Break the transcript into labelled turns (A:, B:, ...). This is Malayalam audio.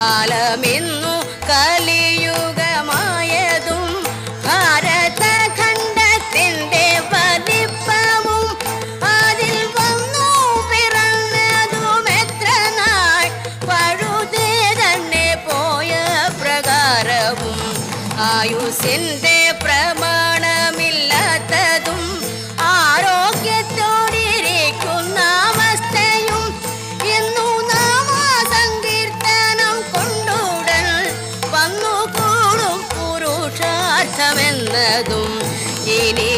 A: കാലമിന്നു കലിയുഗമായതും ഭാരതഖണ്ഡത്തിന്റെ വലിപ്പവും അതിൽ വന്നു പിറന്നതും എത്ര നാൾ പഴുതേ തന്നെ പോയ പ്രകാരവും ആയുസിന്റെ പ്രമാണമില്ലാത്തതും ആരോഗ്യത്തോടിരിക്കുന്ന അവസ്ഥയും എന്നു നാമസങ്കീർത്തനം കൊണ്ടുടൻ വന്നുകൂടും പുരുഷാർത്ഥമെന്നതും ഇനി